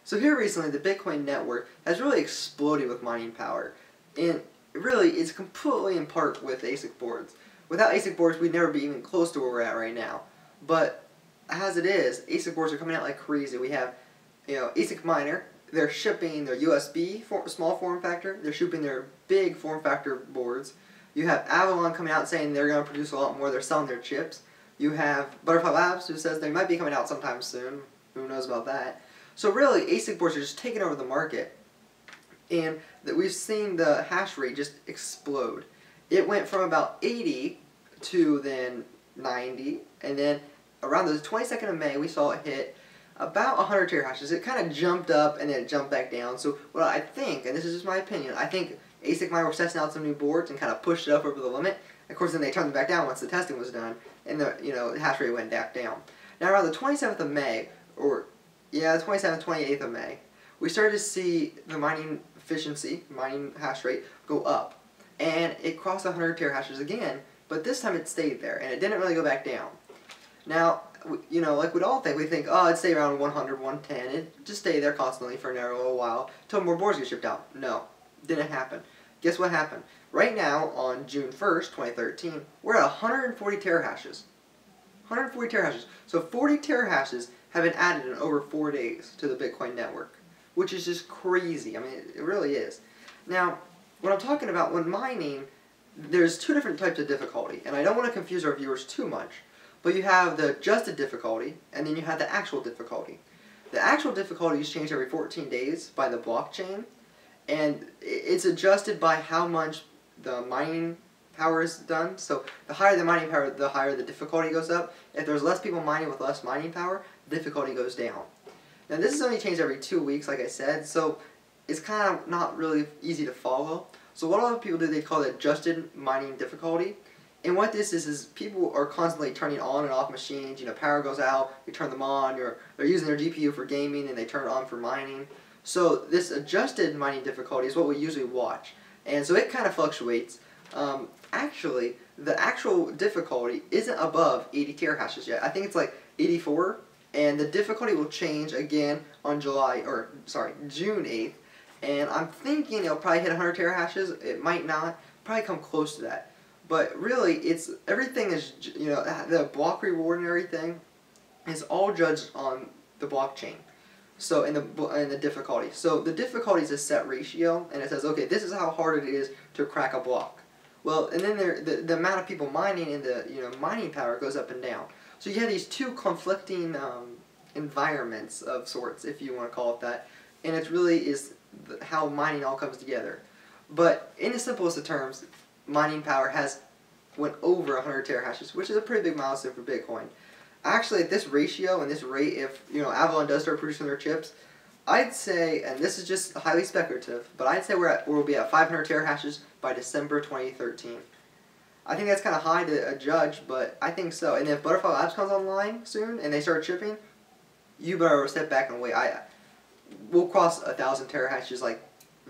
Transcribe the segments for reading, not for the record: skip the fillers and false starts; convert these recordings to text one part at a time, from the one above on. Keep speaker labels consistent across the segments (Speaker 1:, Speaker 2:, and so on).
Speaker 1: So here recently, the Bitcoin network has really exploded with mining power, and really it's completely in part with ASIC boards. Without ASIC boards, we'd never be even close to where we're at right now. But as it is, ASIC boards are coming out like crazy. We have, ASIC miner. They're shipping their USB small form factor. They're shipping their big form factor boards. You have Avalon coming out saying they're going to produce a lot more. They're selling their chips. You have Butterfly Labs who says they might be coming out sometime soon. Who knows about that? So really, ASIC boards are just taking over the market, and that we've seen the hash rate just explode. It went from about 80 to then 90, and then around the 22nd of May, we saw it hit about 100 terahashes. It kind of jumped up and then it jumped back down. So what I think, and this is just my opinion, I think ASIC miner was testing out some new boards and kind of pushed it up over the limit. Of course, then they turned it back down once the testing was done, and the hash rate went back down. Now around the 27th of May, the 27th, 28th of May, we started to see the mining efficiency, mining hash rate, go up. And it crossed 100 terahashes again, but this time it stayed there, and it didn't really go back down. Now, like we'd all think, we think, oh, it'd stay around 100, 110, it just stay there constantly for a little while, until more boards get shipped out. No, didn't happen. Guess what happened? Right now, on June 1st, 2013, we're at 140 terahashes. 140 terahashes. So 40 terahashes have been added in over 4 days to the Bitcoin network, which is just crazy. I mean, it really is. Now, when I'm talking about when mining, there's two different types of difficulty, and I don't want to confuse our viewers too much, but you have the adjusted difficulty, and then you have the actual difficulty. The actual difficulty is changed every 14 days by the blockchain, and it's adjusted by how much the mining power is done. So the higher the mining power, the higher the difficulty goes up. If there's less people mining with less mining power, the difficulty goes down. Now this is only changed every 2 weeks, like I said, so it's kind of not really easy to follow. So what a lot of people do, they call it adjusted mining difficulty. And what this is people are constantly turning on and off machines. Power goes out, you turn them on, they're using their GPU for gaming and they turn it on for mining. So this adjusted mining difficulty is what we usually watch. And so it kind of fluctuates. Actually, the actual difficulty isn't above 80 terahashes yet. I think it's like 84, and the difficulty will change again on June 8th. And I'm thinking it'll probably hit 100 terahashes. It might not, probably come close to that. But really, everything is, the block reward and everything is all judged on the blockchain. So in the difficulty. So the difficulty is a set ratio, and it says, okay, this is how hard it is to crack a block. Well, and then the amount of people mining and the mining power goes up and down. So you have these two conflicting environments of sorts, if you want to call it that, and it really is how mining all comes together. But in the simplest of terms, mining power has went over 100 terahashes, which is a pretty big milestone for Bitcoin. Actually, at this ratio and this rate, if Avalon does start producing their chips, I'd say, and this is just highly speculative, but I'd say we'll be at 500 terahashes by December 2013. I think that's kind of high to judge, but I think so. And if Butterfly Labs comes online soon and they start shipping, you better step back and wait. We'll cross 1,000 terahashes like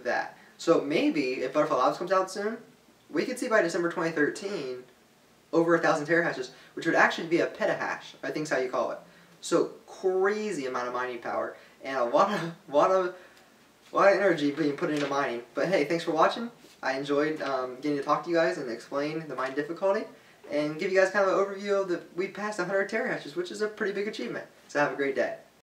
Speaker 1: that. So maybe if Butterfly Labs comes out soon, we could see by December 2013 over 1,000 terahashes, which would actually be a petahash, I think is how you call it. So crazy amount of mining power and a lot of energy being put into mining. But hey, thanks for watching. I enjoyed getting to talk to you guys and explain the mining difficulty and give you guys kind of an overview of we passed 100 terahashes, which is a pretty big achievement. So have a great day.